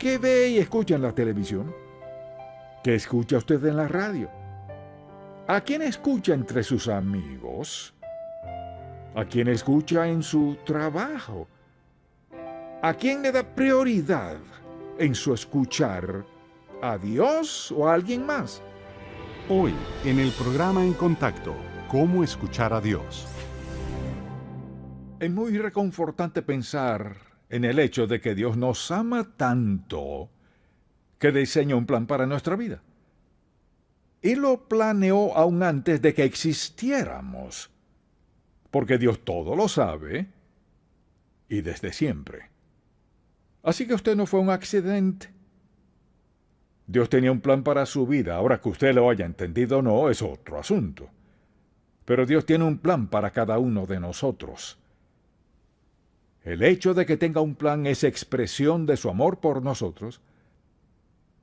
¿Qué ve y escucha en la televisión? ¿Qué escucha usted en la radio? ¿A quién escucha entre sus amigos? ¿A quién escucha en su trabajo? ¿A quién le da prioridad en su escuchar? ¿A Dios o a alguien más? Hoy, en el programa En Contacto, ¿cómo escuchar a Dios? Es muy reconfortante pensar en el hecho de que Dios nos ama tanto que diseñó un plan para nuestra vida. Y lo planeó aún antes de que existiéramos, porque Dios todo lo sabe y desde siempre. Así que usted no fue un accidente. Dios tenía un plan para su vida. Ahora que usted lo haya entendido o no, es otro asunto. Pero Dios tiene un plan para cada uno de nosotros. El hecho de que tenga un plan es expresión de su amor por nosotros.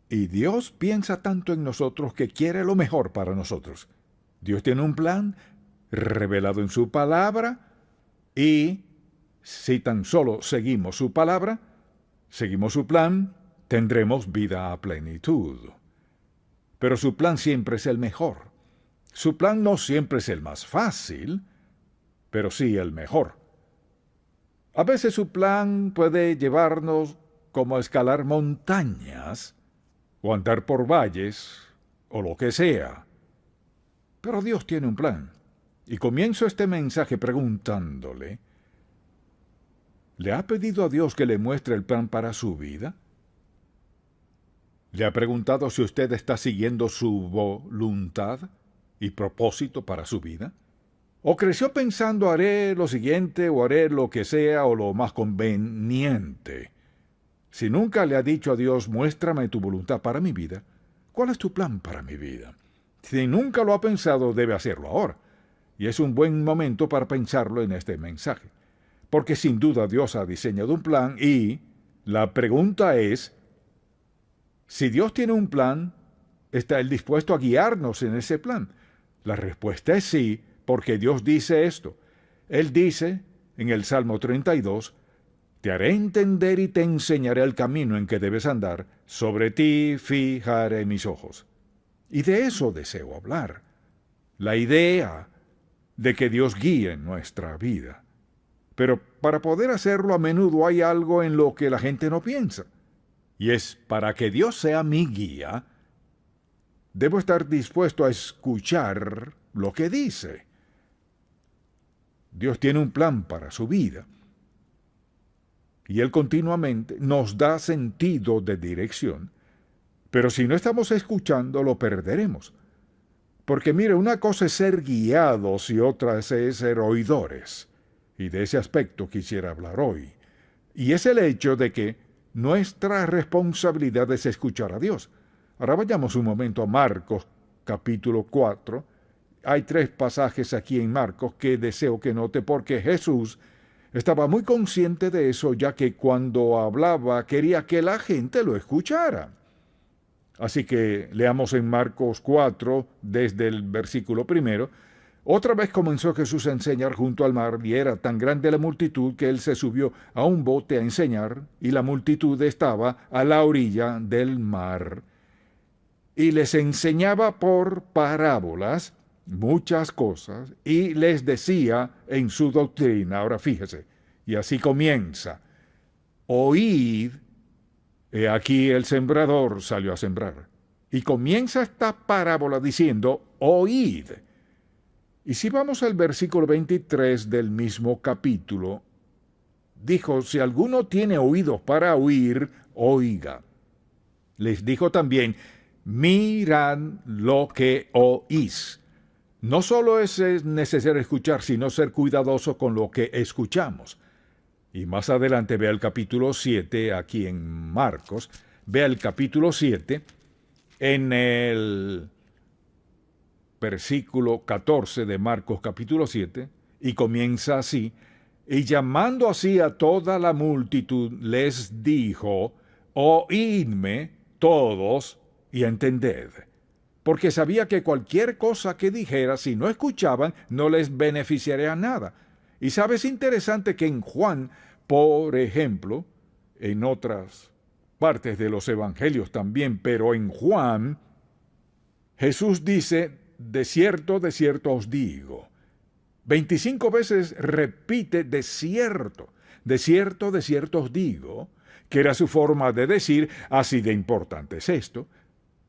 Y Dios piensa tanto en nosotros que quiere lo mejor para nosotros. Dios tiene un plan revelado en su palabra y si tan solo seguimos su palabra, seguimos su plan, tendremos vida a plenitud. Pero su plan siempre es el mejor. Su plan no siempre es el más fácil, pero sí el mejor. A veces su plan puede llevarnos como a escalar montañas, o andar por valles, o lo que sea. Pero Dios tiene un plan. Y comienzo este mensaje preguntándole, ¿le ha pedido a Dios que le muestre el plan para su vida? ¿Le ha preguntado si usted está siguiendo su voluntad y propósito para su vida? ¿O creció pensando haré lo siguiente o haré lo que sea o lo más conveniente? Si nunca le ha dicho a Dios, muéstrame tu voluntad para mi vida, ¿cuál es tu plan para mi vida? Si nunca lo ha pensado, debe hacerlo ahora. Y es un buen momento para pensarlo en este mensaje. Porque sin duda Dios ha diseñado un plan y la pregunta es, si Dios tiene un plan, ¿está Él dispuesto a guiarnos en ese plan? La respuesta es sí, porque Dios dice esto. Él dice en el Salmo 32, te haré entender y te enseñaré el camino en que debes andar, sobre ti fijaré mis ojos. Y de eso deseo hablar. La idea de que Dios guíe nuestra vida. Pero para poder hacerlo a menudo hay algo en lo que la gente no piensa. Y es para que Dios sea mi guía, debo estar dispuesto a escuchar lo que dice. Dios tiene un plan para su vida. Y Él continuamente nos da sentido de dirección. Pero si no estamos escuchando, lo perderemos. Porque mire, una cosa es ser guiados y otra es ser oidores. Y de ese aspecto quisiera hablar hoy. Y es el hecho de que nuestra responsabilidad es escuchar a Dios. Ahora vayamos un momento a Marcos capítulo 4. Hay 3 pasajes aquí en Marcos que deseo que note porque Jesús estaba muy consciente de eso, ya que cuando hablaba quería que la gente lo escuchara. Así que leamos en Marcos 4, desde el versículo 1. Otra vez comenzó Jesús a enseñar junto al mar, y era tan grande la multitud que él se subió a un bote a enseñar, y la multitud estaba a la orilla del mar. Y les enseñaba por parábolas muchas cosas, y les decía en su doctrina, ahora fíjese, y así comienza, oíd, he aquí el sembrador salió a sembrar. Y comienza esta parábola diciendo, oíd. Y si vamos al versículo 23 del mismo capítulo, dijo, si alguno tiene oídos para oír, oiga. Les dijo también, mirad lo que oís. No solo es necesario escuchar, sino ser cuidadoso con lo que escuchamos. Y más adelante vea el capítulo 7, aquí en Marcos, vea el capítulo 7, en el versículo 14 de Marcos capítulo 7, y comienza así, y llamando así a toda la multitud, les dijo, oídme todos y entended. Porque sabía que cualquier cosa que dijera, si no escuchaban, no les beneficiaría nada. Y sabes, interesante que en Juan, por ejemplo, en otras partes de los evangelios también, pero en Juan, Jesús dice, de cierto os digo. 25 veces repite de cierto os digo, que era su forma de decir, así de importante es esto.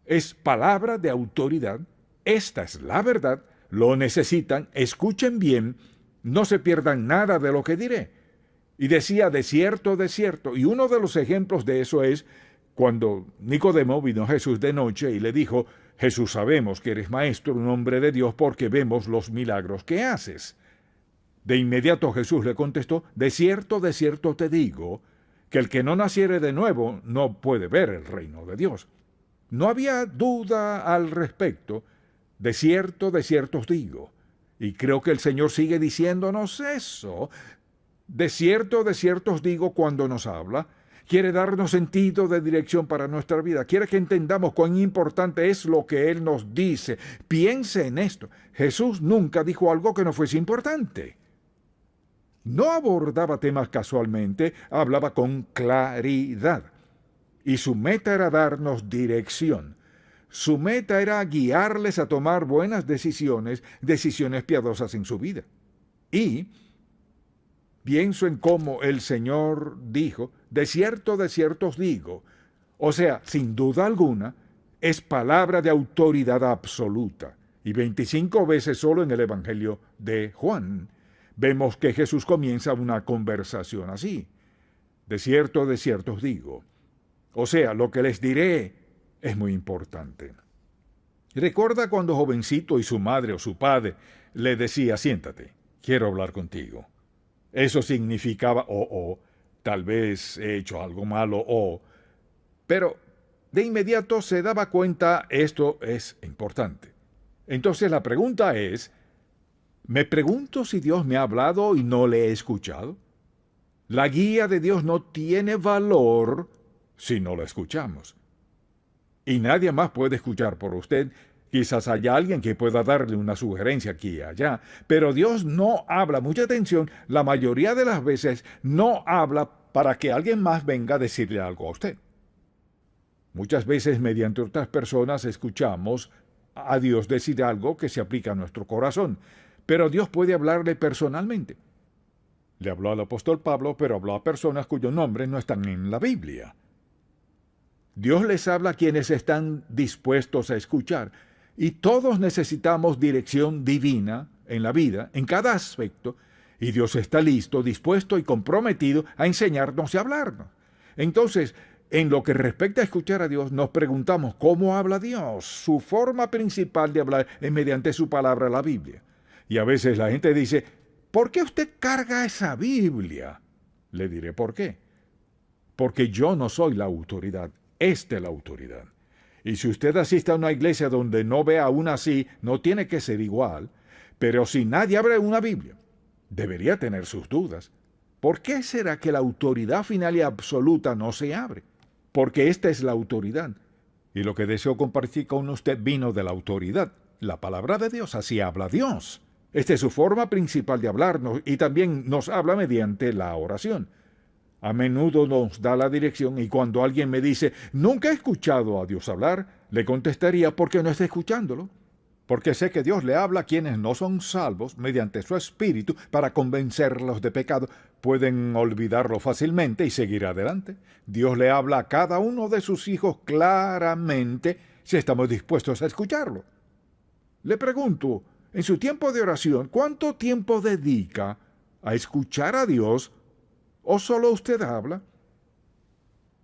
Es palabra de autoridad, esta es la verdad, lo necesitan, escuchen bien, no se pierdan nada de lo que diré. Y decía de cierto, y uno de los ejemplos de eso es cuando Nicodemo vino a Jesús de noche y le dijo, Jesús, sabemos que eres maestro, un hombre de Dios, porque vemos los milagros que haces. De inmediato Jesús le contestó, de cierto te digo, que el que no naciere de nuevo no puede ver el reino de Dios. No había duda al respecto, de cierto os digo. Y creo que el Señor sigue diciéndonos eso. De cierto os digo cuando nos habla. Quiere darnos sentido de dirección para nuestra vida. Quiere que entendamos cuán importante es lo que Él nos dice. Piense en esto. Jesús nunca dijo algo que no fuese importante. No abordaba temas casualmente, hablaba con claridad. Y su meta era darnos dirección. Su meta era guiarles a tomar buenas decisiones piadosas en su vida. Y pienso en cómo el Señor dijo, de cierto os digo, o sea, sin duda alguna, es palabra de autoridad absoluta. Y 25 veces solo en el Evangelio de Juan vemos que Jesús comienza una conversación así. De cierto os digo. O sea, lo que les diré es muy importante. Recuerda cuando jovencito y su madre o su padre le decía, siéntate, quiero hablar contigo. Eso significaba, tal vez he hecho algo malo, pero de inmediato se daba cuenta, esto es importante. Entonces la pregunta es, ¿me pregunto si Dios me ha hablado y no le he escuchado? La guía de Dios no tiene valor si no la escuchamos. Y nadie más puede escuchar por usted. Quizás haya alguien que pueda darle una sugerencia aquí y allá, pero Dios no habla, mucha atención, la mayoría de las veces no habla para que alguien más venga a decirle algo a usted. Muchas veces mediante otras personas escuchamos a Dios decir algo que se aplica a nuestro corazón, pero Dios puede hablarle personalmente. Le habló al apóstol Pablo, pero habló a personas cuyos nombres no están en la Biblia. Dios les habla a quienes están dispuestos a escuchar. Y todos necesitamos dirección divina en la vida, en cada aspecto, y Dios está listo, dispuesto y comprometido a enseñarnos y hablarnos. Entonces, en lo que respecta a escuchar a Dios, nos preguntamos cómo habla Dios. Su forma principal de hablar es mediante su palabra, la Biblia. Y a veces la gente dice, ¿por qué usted carga esa Biblia? Le diré por qué. Porque yo no soy la autoridad, esta es la autoridad. Y si usted asiste a una iglesia donde no ve aún así, no tiene que ser igual. Pero si nadie abre una Biblia, debería tener sus dudas. ¿Por qué será que la autoridad final y absoluta no se abre? Porque esta es la autoridad. Y lo que deseo compartir con usted vino de la autoridad. La palabra de Dios, así habla Dios. Esta es su forma principal de hablarnos y también nos habla mediante la oración. A menudo nos da la dirección y cuando alguien me dice, nunca he escuchado a Dios hablar, le contestaría, ¿por qué no está escuchándolo? Porque sé que Dios le habla a quienes no son salvos mediante su Espíritu para convencerlos de pecado. Pueden olvidarlo fácilmente y seguir adelante. Dios le habla a cada uno de sus hijos claramente si estamos dispuestos a escucharlo. Le pregunto, en su tiempo de oración, ¿cuánto tiempo dedica a escuchar a Dios? ¿O solo usted habla?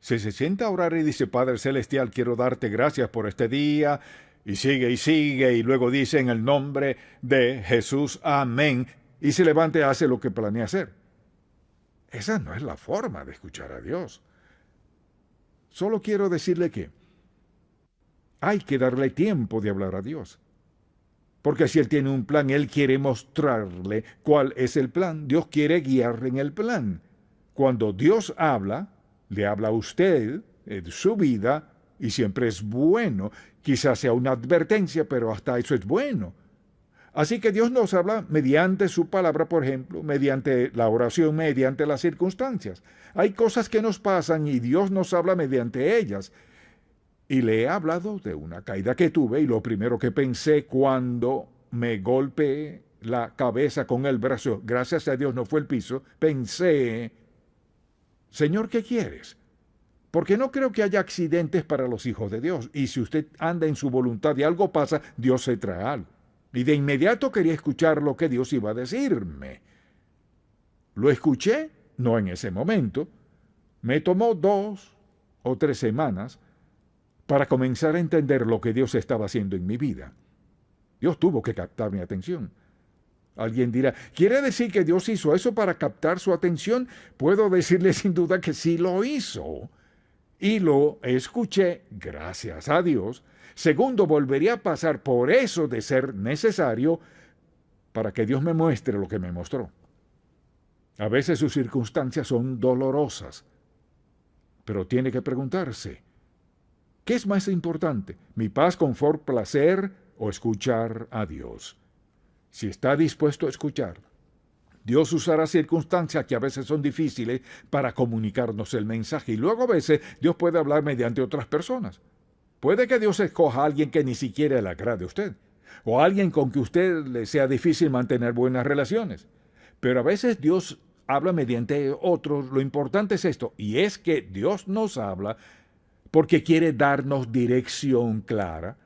Si se sienta a orar y dice, Padre Celestial, quiero darte gracias por este día, y sigue, y luego dice, en el nombre de Jesús, amén, y se levanta y hace lo que planea hacer. Esa no es la forma de escuchar a Dios. Solo quiero decirle que hay que darle tiempo de hablar a Dios. Porque si Él tiene un plan, Él quiere mostrarle cuál es el plan. Dios quiere guiarle en el plan. Cuando Dios habla, le habla a usted en su vida y siempre es bueno. Quizás sea una advertencia, pero hasta eso es bueno. Así que Dios nos habla mediante su palabra, por ejemplo, mediante la oración, mediante las circunstancias. Hay cosas que nos pasan y Dios nos habla mediante ellas. Y le he hablado de una caída que tuve y lo primero que pensé cuando me golpeé la cabeza con el brazo, gracias a Dios no fue el piso, pensé, Señor, ¿qué quieres? Porque no creo que haya accidentes para los hijos de Dios. Y si usted anda en su voluntad y algo pasa, Dios se trae algo. Y de inmediato quería escuchar lo que Dios iba a decirme. Lo escuché, no en ese momento. Me tomó 2 o 3 semanas para comenzar a entender lo que Dios estaba haciendo en mi vida. Dios tuvo que captar mi atención. Alguien dirá, ¿quiere decir que Dios hizo eso para captar su atención? Puedo decirle sin duda que sí lo hizo. Y lo escuché, gracias a Dios. Segundo, volvería a pasar por eso de ser necesario para que Dios me muestre lo que me mostró. A veces sus circunstancias son dolorosas, pero tiene que preguntarse, ¿qué es más importante? ¿Mi paz, confort, placer o escuchar a Dios? Si está dispuesto a escuchar, Dios usará circunstancias que a veces son difíciles para comunicarnos el mensaje. Y luego a veces Dios puede hablar mediante otras personas. Puede que Dios escoja a alguien que ni siquiera le agrade a usted. O a alguien con que usted le sea difícil mantener buenas relaciones. Pero a veces Dios habla mediante otros. Lo importante es esto. Y es que Dios nos habla porque quiere darnos dirección clara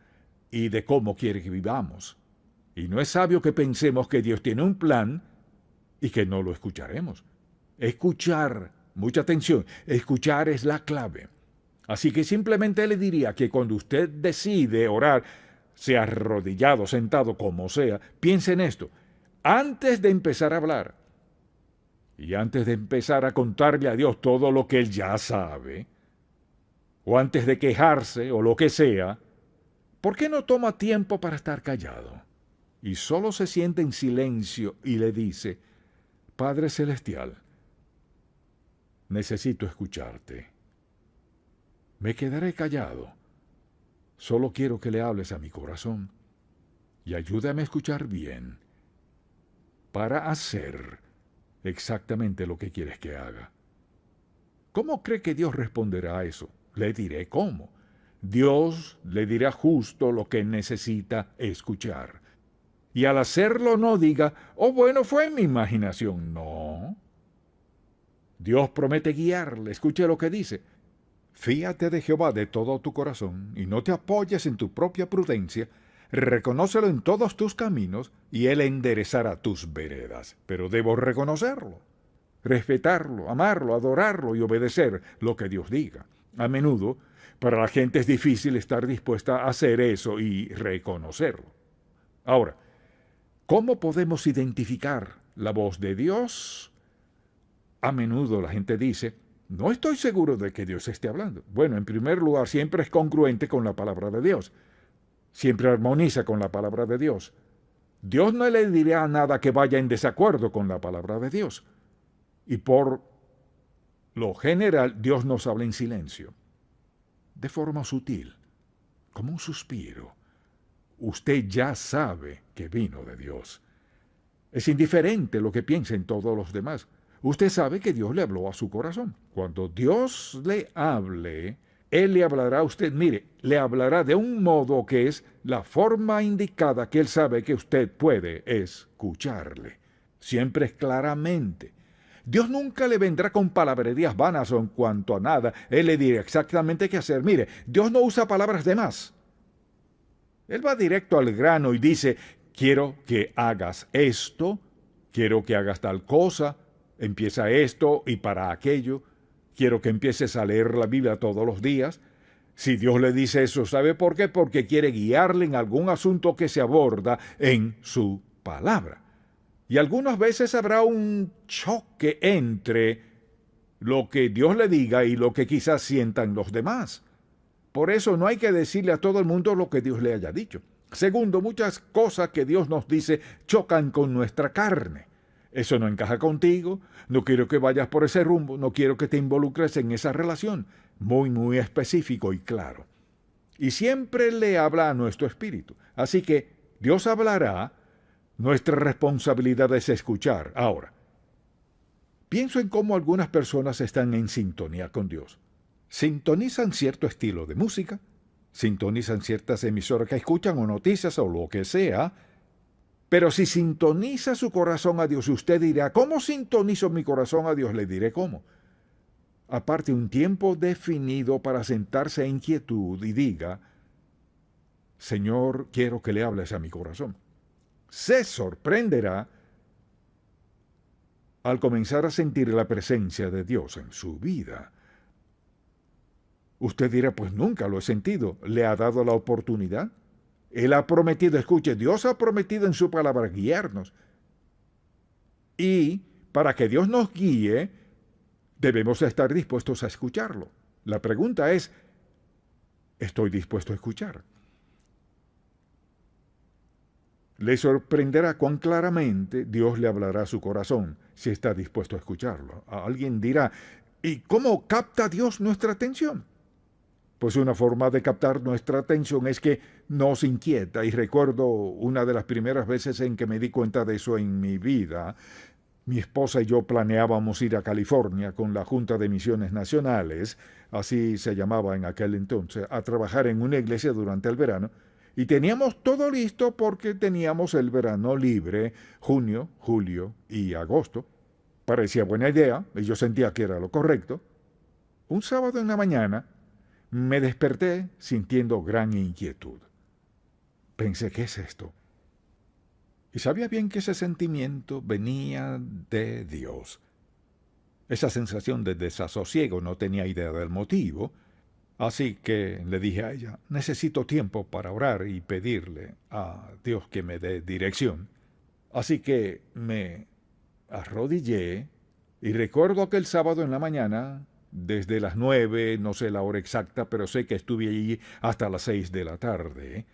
y de cómo quiere que vivamos. Y no es sabio que pensemos que Dios tiene un plan y que no lo escucharemos. Escuchar, mucha atención, escuchar es la clave. Así que simplemente le diría que cuando usted decide orar, sea arrodillado, sentado, como sea, piense en esto. Antes de empezar a hablar y antes de empezar a contarle a Dios todo lo que Él ya sabe, o antes de quejarse o lo que sea, ¿por qué no toma tiempo para estar callado? Y solo se siente en silencio y le dice, Padre Celestial, necesito escucharte. Me quedaré callado. Solo quiero que le hables a mi corazón y ayúdame a escuchar bien para hacer exactamente lo que quieres que haga. ¿Cómo cree que Dios responderá a eso? Le diré cómo. Dios le dirá justo lo que necesita escuchar. Y al hacerlo no diga, oh bueno, fue en mi imaginación. No. Dios promete guiarle. Escuche lo que dice. Fíate de Jehová de todo tu corazón y no te apoyes en tu propia prudencia. Reconócelo en todos tus caminos y Él enderezará tus veredas. Pero debo reconocerlo, respetarlo, amarlo, adorarlo y obedecer lo que Dios diga. A menudo, para la gente es difícil estar dispuesta a hacer eso y reconocerlo. Ahora, ¿cómo podemos identificar la voz de Dios? A menudo la gente dice, no estoy seguro de que Dios esté hablando. Bueno, en primer lugar, siempre es congruente con la palabra de Dios. Siempre armoniza con la palabra de Dios. Dios no le dirá nada que vaya en desacuerdo con la palabra de Dios. Y por lo general, Dios nos habla en silencio, de forma sutil, como un suspiro. Usted ya sabe que vino de Dios. Es indiferente lo que piensen todos los demás. Usted sabe que Dios le habló a su corazón. Cuando Dios le hable, Él le hablará a usted, mire, le hablará de un modo que es la forma indicada que Él sabe que usted puede escucharle. Siempre es claramente. Dios nunca le vendrá con palabrerías vanas o en cuanto a nada. Él le dirá exactamente qué hacer. Mire, Dios no usa palabras de más. Él va directo al grano y dice, quiero que hagas esto, quiero que hagas tal cosa, empieza esto y para aquello, quiero que empieces a leer la Biblia todos los días. Si Dios le dice eso, ¿sabe por qué? Porque quiere guiarle en algún asunto que se aborda en su palabra. Y algunas veces habrá un choque entre lo que Dios le diga y lo que quizás sientan los demás. Por eso no hay que decirle a todo el mundo lo que Dios le haya dicho. Segundo, muchas cosas que Dios nos dice chocan con nuestra carne. Eso no encaja contigo, no quiero que vayas por ese rumbo, no quiero que te involucres en esa relación. Muy específico y claro. Y siempre le habla a nuestro espíritu. Así que Dios hablará Nuestra responsabilidad es escuchar. Ahora, pienso en cómo algunas personas están en sintonía con Dios. Sintonizan cierto estilo de música, sintonizan ciertas emisoras que escuchan o noticias o lo que sea, pero si sintoniza su corazón a Dios, usted dirá, ¿cómo sintonizo mi corazón a Dios? Le diré cómo. Aparte un tiempo definido para sentarse en quietud y diga, Señor, quiero que le hables a mi corazón. Se sorprenderá al comenzar a sentir la presencia de Dios en su vida. Usted dirá, pues nunca lo he sentido. ¿Le ha dado la oportunidad? Él ha prometido, escuche, Dios ha prometido en su palabra guiarnos. Y para que Dios nos guíe, debemos estar dispuestos a escucharlo. La pregunta es, ¿estoy dispuesto a escuchar? Le sorprenderá cuán claramente Dios le hablará a su corazón si está dispuesto a escucharlo. Alguien dirá, ¿y cómo capta Dios nuestra atención? Pues una forma de captar nuestra atención es que nos inquieta, y recuerdo una de las primeras veces en que me di cuenta de eso en mi vida. Mi esposa y yo planeábamos ir a California con la Junta de Misiones Nacionales, así se llamaba en aquel entonces, a trabajar en una iglesia durante el verano, y teníamos todo listo porque teníamos el verano libre, junio, julio y agosto. Parecía buena idea, y yo sentía que era lo correcto. Un sábado en la mañana me desperté sintiendo gran inquietud. Pensé, ¿qué es esto? Y sabía bien que ese sentimiento venía de Dios. Esa sensación de desasosiego, no tenía idea del motivo, así que le dije a ella, necesito tiempo para orar y pedirle a Dios que me dé dirección. Así que me arrodillé y recuerdo aquel sábado en la mañana, desde las 9, no sé la hora exacta, pero sé que estuve allí hasta las 6 de la tarde.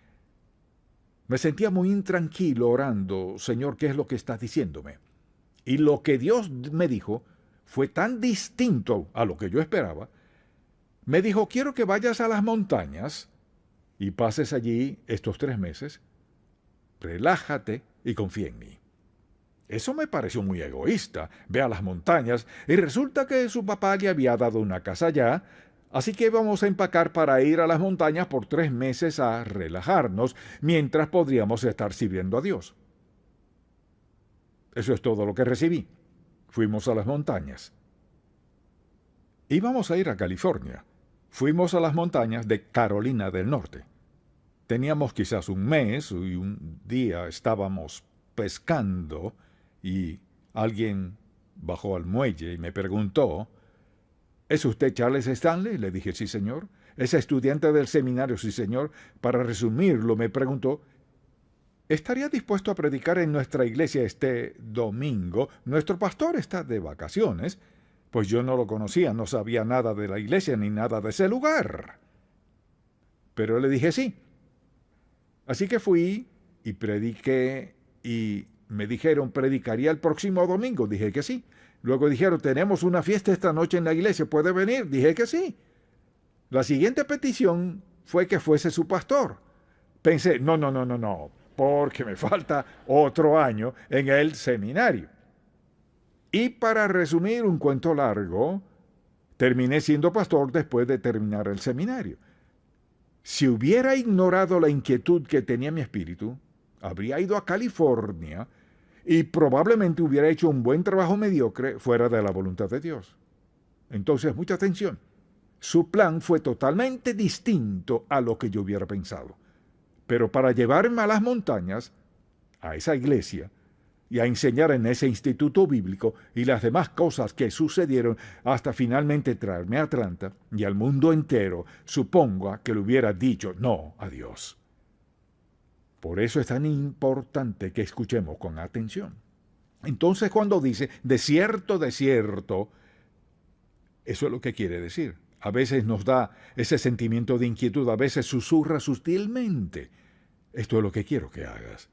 Me sentía muy intranquilo orando, Señor, ¿qué es lo que estás diciéndome? Y lo que Dios me dijo fue tan distinto a lo que yo esperaba. Me dijo, quiero que vayas a las montañas y pases allí estos 3 meses. Relájate y confía en mí. Eso me pareció muy egoísta. Ve a las montañas y resulta que su papá le había dado una casa allá, así que íbamos a empacar para ir a las montañas por 3 meses a relajarnos, mientras podríamos estar sirviendo a Dios. Eso es todo lo que recibí. Fuimos a las montañas. Íbamos a ir a California. Fuimos a las montañas de Carolina del Norte. Teníamos quizás un mes y un día estábamos pescando y alguien bajó al muelle y me preguntó, ¿es usted Charles Stanley? Le dije, sí, señor. ¿Es estudiante del seminario? Sí, señor. Para resumirlo, me preguntó, ¿estaría dispuesto a predicar en nuestra iglesia este domingo? Nuestro pastor está de vacaciones. Pues yo no lo conocía, no sabía nada de la iglesia ni nada de ese lugar. Pero le dije sí. Así que fui y prediqué y me dijeron, ¿predicaría el próximo domingo? Dije que sí. Luego dijeron, tenemos una fiesta esta noche en la iglesia, ¿puede venir? Dije que sí. La siguiente petición fue que fuese su pastor. Pensé, no, porque me falta otro año en el seminario. Y para resumir un cuento largo, terminé siendo pastor después de terminar el seminario. Si hubiera ignorado la inquietud que tenía mi espíritu, habría ido a California y probablemente hubiera hecho un buen trabajo mediocre fuera de la voluntad de Dios. Entonces, mucha atención. Su plan fue totalmente distinto a lo que yo hubiera pensado. Pero para llevarme a las montañas, a esa iglesia, y a enseñar en ese instituto bíblico y las demás cosas que sucedieron hasta finalmente traerme a Atlanta y al mundo entero, supongo que le hubiera dicho no a Dios. Por eso es tan importante que escuchemos con atención. Entonces cuando dice, de cierto, eso es lo que quiere decir. A veces nos da ese sentimiento de inquietud, a veces susurra sutilmente. Esto es lo que quiero que hagas.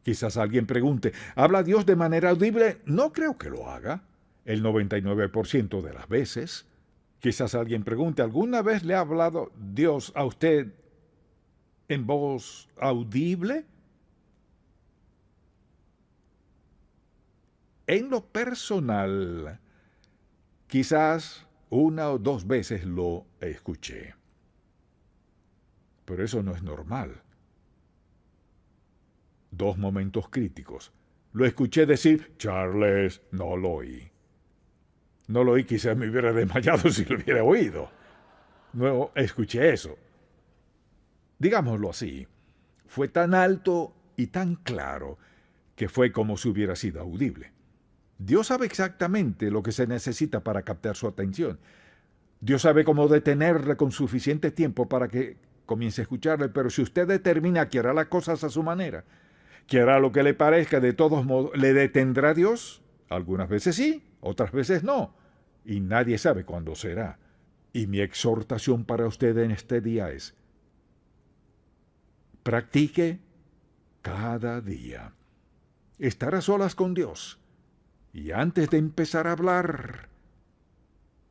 Quizás alguien pregunte, ¿habla Dios de manera audible? No creo que lo haga, el 99% de las veces. Quizás alguien pregunte, ¿alguna vez le ha hablado Dios a usted en voz audible? En lo personal, quizás una o dos veces lo escuché. Pero eso no es normal. 2 momentos críticos. Lo escuché decir, Charles, no lo oí. No lo oí, quizás me hubiera desmayado si lo hubiera oído. No escuché eso. Digámoslo así, fue tan alto y tan claro que fue como si hubiera sido audible. Dios sabe exactamente lo que se necesita para captar su atención. Dios sabe cómo detenerle con suficiente tiempo para que comience a escucharle, pero si usted determina que hará las cosas a su manera, que hará lo que le parezca, de todos modos, ¿le detendrá Dios? Algunas veces sí, otras veces no, y nadie sabe cuándo será. Y mi exhortación para usted en este día es, practique cada día estar a solas con Dios, y antes de empezar a hablar,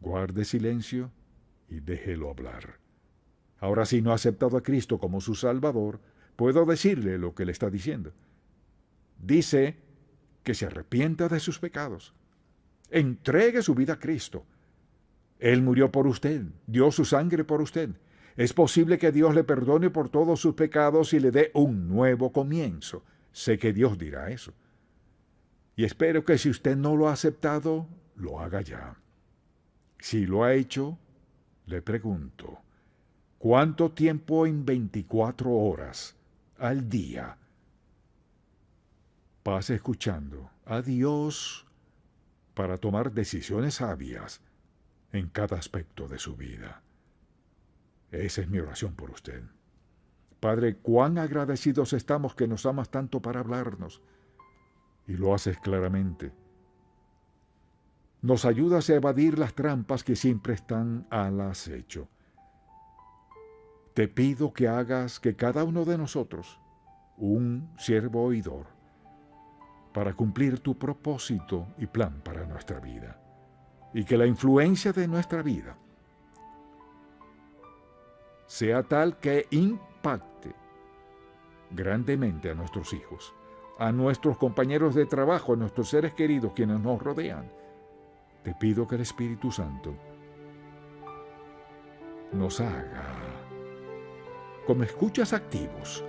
guarde silencio y déjelo hablar. Ahora, si no ha aceptado a Cristo como su Salvador, puedo decirle lo que le está diciendo. Dice que se arrepienta de sus pecados. Entregue su vida a Cristo. Él murió por usted, dio su sangre por usted. Es posible que Dios le perdone por todos sus pecados y le dé un nuevo comienzo. Sé que Dios dirá eso. Y espero que si usted no lo ha aceptado, lo haga ya. Si lo ha hecho, le pregunto, ¿cuánto tiempo en 24 horas al día pasa escuchando a Dios para tomar decisiones sabias en cada aspecto de su vida? Esa es mi oración por usted. Padre, cuán agradecidos estamos que nos amas tanto para hablarnos, y lo haces claramente. Nos ayudas a evadir las trampas que siempre están al acecho. Te pido que hagas que cada uno de nosotros, un siervo oidor, para cumplir tu propósito y plan para nuestra vida, y que la influencia de nuestra vida sea tal que impacte grandemente a nuestros hijos, a nuestros compañeros de trabajo, a nuestros seres queridos, quienes nos rodean. Te pido que el Espíritu Santo nos haga como escuchas activos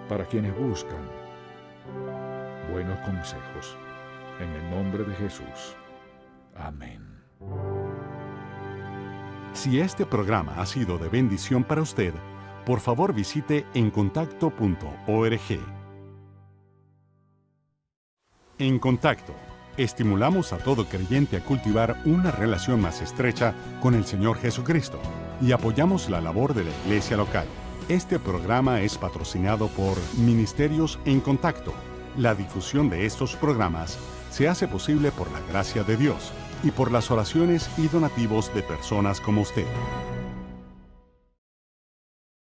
para quienes buscan buenos consejos. En el nombre de Jesús. Amén. Si este programa ha sido de bendición para usted, por favor visite encontacto.org. En Contacto, estimulamos a todo creyente a cultivar una relación más estrecha con el Señor Jesucristo y apoyamos la labor de la iglesia local. Este programa es patrocinado por Ministerios en Contacto. La difusión de estos programas se hace posible por la gracia de Dios y por las oraciones y donativos de personas como usted.